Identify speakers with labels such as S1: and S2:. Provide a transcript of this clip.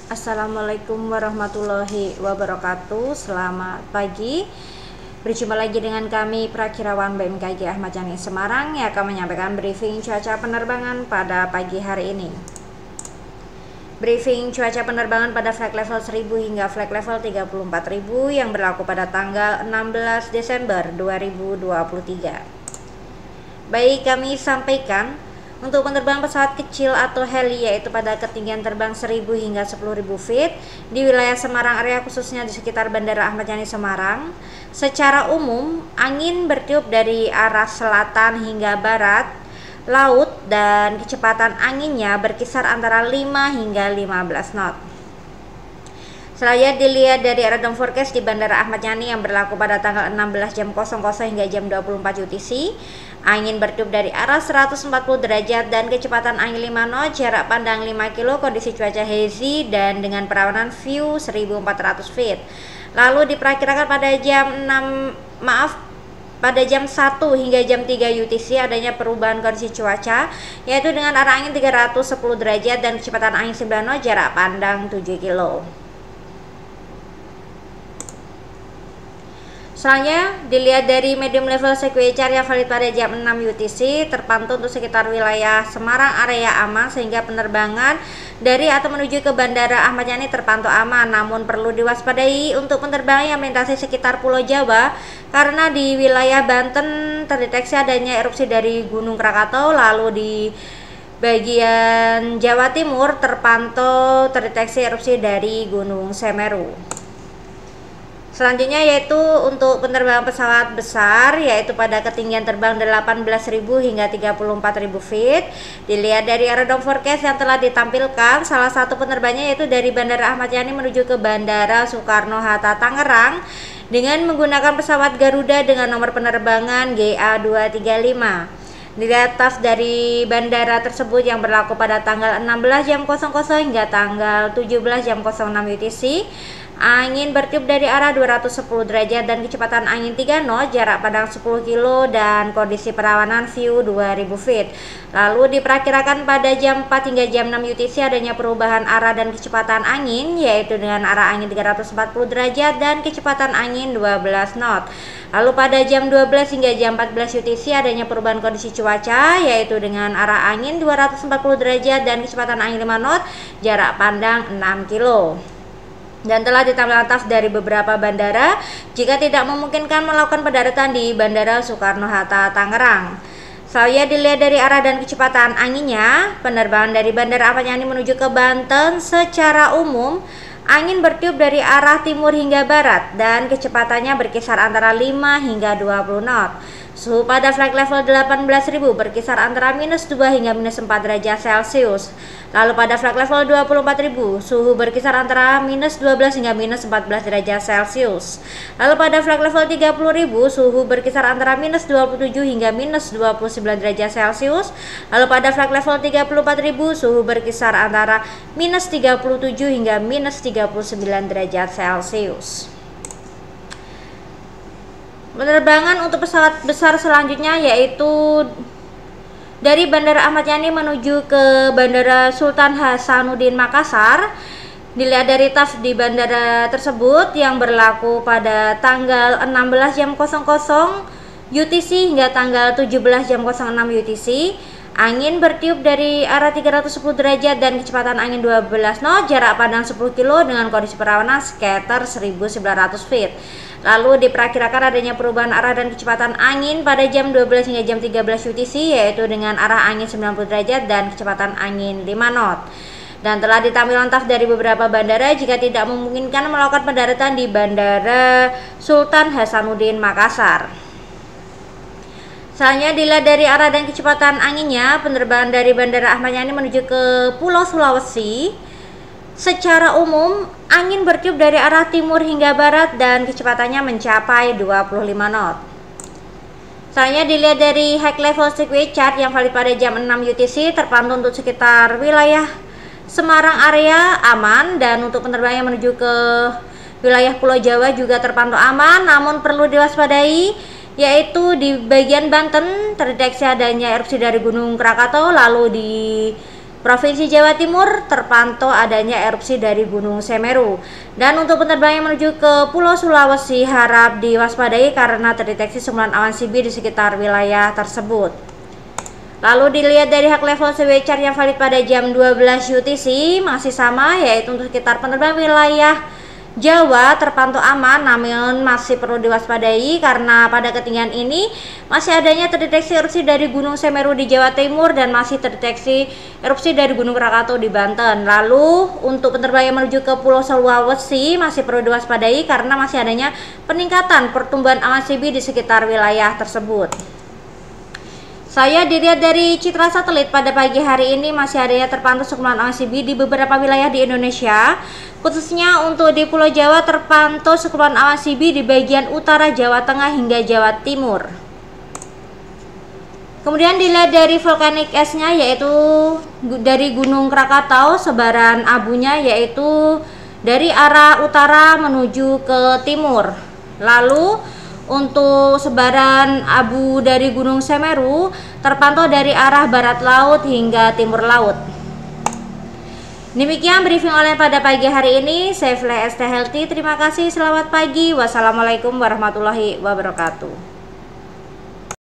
S1: Assalamualaikum warahmatullahi wabarakatuh. Selamat pagi. Berjumpa lagi dengan kami Prakirawan BMKG Ahmad Yani Semarang yang akan menyampaikan briefing cuaca penerbangan pada pagi hari ini. Briefing cuaca penerbangan pada flight level 1000 hingga flight level 34.000 yang berlaku pada tanggal 16 Desember 2023. Baik, kami sampaikan untuk penerbangan pesawat kecil atau heli yaitu pada ketinggian terbang 1000 hingga 10.000 feet di wilayah Semarang area khususnya di sekitar Bandara Ahmad Yani Semarang. Secara umum, angin bertiup dari arah selatan hingga barat laut dan kecepatan anginnya berkisar antara 5 hingga 15 knot. Selanjutnya dilihat dari radar forecast di Bandara Ahmad Yani yang berlaku pada tanggal 16 jam 00 hingga jam 24 UTC. Angin bertiup dari arah 140 derajat dan kecepatan angin 5 knot, jarak pandang 5 kilo, kondisi cuaca hazy dan dengan perawanan view 1400 feet. Lalu diperkirakan pada pada jam 1 hingga jam 3 UTC adanya perubahan kondisi cuaca yaitu dengan arah angin 310 derajat dan kecepatan angin 9 knot, jarak pandang 7 kilo. Selanjutnya dilihat dari medium level sequencer yang valid pada jam 6 UTC terpantau untuk sekitar wilayah Semarang area aman sehingga penerbangan dari atau menuju ke Bandara Ahmad Yani terpantau aman, namun perlu diwaspadai untuk penerbangan yang melintasi sekitar Pulau Jawa karena di wilayah Banten terdeteksi adanya erupsi dari Gunung Krakatau, lalu di bagian Jawa Timur terpantau terdeteksi erupsi dari Gunung Semeru. Selanjutnya yaitu untuk penerbangan pesawat besar yaitu pada ketinggian terbang 18.000 hingga 34.000 feet. Dilihat dari radar forecast yang telah ditampilkan, salah satu penerbangannya yaitu dari Bandara Ahmad Yani menuju ke Bandara Soekarno-Hatta Tangerang dengan menggunakan pesawat Garuda dengan nomor penerbangan GA235. Dilihat tas dari bandara tersebut yang berlaku pada tanggal 16 jam 00 hingga tanggal 17 jam 06 UTC. Angin bertiup dari arah 210 derajat dan kecepatan angin 3 knot, jarak pandang 10 kilo dan kondisi perawanan view 2000 feet. Lalu diperkirakan pada jam 4 hingga jam 6 UTC adanya perubahan arah dan kecepatan angin yaitu dengan arah angin 340 derajat dan kecepatan angin 12 knot. Lalu pada jam 12 hingga jam 14 UTC adanya perubahan kondisi cuaca yaitu dengan arah angin 240 derajat dan kecepatan angin 5 knot, jarak pandang 6 kilo. Dan telah ditampilkan tas dari beberapa bandara jika tidak memungkinkan melakukan pendaratan di Bandara Soekarno-Hatta Tangerang. Selanjutnya dilihat dari arah dan kecepatan anginnya, penerbangan dari Bandara Ahmad Yani menuju ke Banten secara umum angin bertiup dari arah timur hingga barat dan kecepatannya berkisar antara 5 hingga 20 knot. Suhu pada flight level 18.000 berkisar antara -2 hingga -4 derajat Celcius. Lalu pada flight level 24.000 suhu berkisar antara -12 hingga -14 derajat Celcius. Lalu pada flight level 30.000 suhu berkisar antara -27 hingga -29 derajat Celcius. Lalu pada flight level 34.000 suhu berkisar antara -37 hingga -39 derajat Celcius. Penerbangan untuk pesawat besar selanjutnya yaitu dari Bandara Ahmad Yani menuju ke Bandara Sultan Hasanuddin Makassar. Dilihat dari TAF di bandara tersebut yang berlaku pada tanggal 16 jam 00 UTC hingga tanggal 17 jam 06 UTC. Angin bertiup dari arah 310 derajat dan kecepatan angin 12 knot, jarak pandang 10 kilo dengan kondisi perawanan sekitar 1900 feet. Lalu diperkirakan adanya perubahan arah dan kecepatan angin pada jam 12 hingga jam 13 UTC yaitu dengan arah angin 90 derajat dan kecepatan angin 5 knot. Dan telah ditampilkan TAF dari beberapa bandara jika tidak memungkinkan melakukan pendaratan di Bandara Sultan Hasanuddin Makassar. Selanjutnya dilihat dari arah dan kecepatan anginnya, penerbangan dari Bandara Ahmad Yani menuju ke Pulau Sulawesi. Secara umum, angin bertiup dari arah timur hingga barat dan kecepatannya mencapai 25 knot. Selanjutnya dilihat dari high level sequence chart yang valid pada jam 6 UTC terpantau untuk sekitar wilayah Semarang area aman dan untuk penerbangan yang menuju ke wilayah Pulau Jawa juga terpantau aman, namun perlu diwaspadai yaitu di bagian Banten terdeteksi adanya erupsi dari Gunung Krakatau, lalu di Provinsi Jawa Timur terpantau adanya erupsi dari Gunung Semeru. Dan untuk penerbangan yang menuju ke Pulau Sulawesi harap diwaspadai karena terdeteksi sumburan awan CB di sekitar wilayah tersebut. Lalu dilihat dari hak level sesuai chart yang valid pada jam 12 UTC masih sama, yaitu untuk sekitar penerbangan wilayah Jawa terpantau aman, namun masih perlu diwaspadai karena pada ketinggian ini masih adanya terdeteksi erupsi dari Gunung Semeru di Jawa Timur dan masih terdeteksi erupsi dari Gunung Krakatau di Banten. Lalu untuk penerbangan menuju ke Pulau Sulawesi masih perlu diwaspadai karena masih adanya peningkatan pertumbuhan awan CB di sekitar wilayah tersebut. Saya dilihat dari citra satelit pada pagi hari ini masih adanya terpantau sumburan awan CB di beberapa wilayah di Indonesia. Khususnya untuk di Pulau Jawa terpantau sumburan awan CB di bagian utara Jawa Tengah hingga Jawa Timur. Kemudian dilihat dari volcanic ash-nya, yaitu dari Gunung Krakatau, sebaran abunya yaitu dari arah utara menuju ke timur. Lalu untuk sebaran abu dari Gunung Semeru terpantau dari arah barat laut hingga timur laut. Demikian briefing online pada pagi hari ini. Saya Stay Healthy. Terima kasih. Selamat pagi. Wassalamualaikum warahmatullahi wabarakatuh.